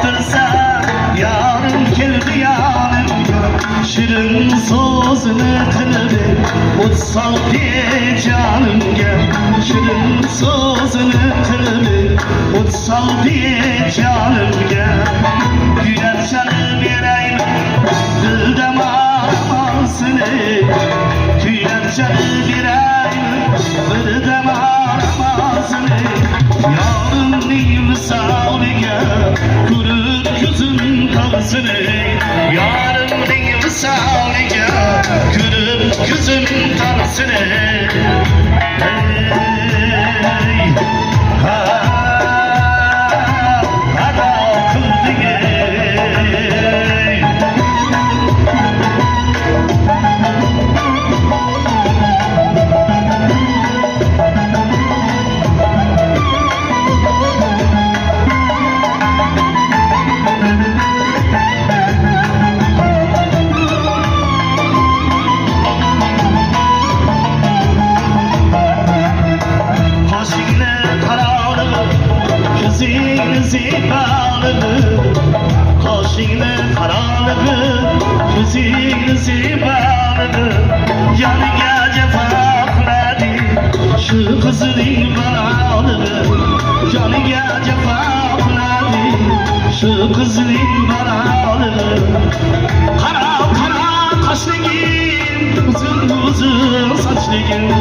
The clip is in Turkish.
unuttırsan yarın keldi yanımga shirin so'zini qilib o'tsal diye canımga shirin so'zini qilib o'tsal diye canımga güler canı vereyim dildim aramasını güler canı vereyim dildim aramasını yarın nimsaliga ko'rib ko'zim qalsini yarın nimsaliga ko'rib ko'zim qalsini Kaşını karanlığı, gözünü zibanlığı yanıga cefakladı şu kızının banalığı yanıga cefakladı şu kızının banalığı kara kara kaşlığın uzun uzun saçlığın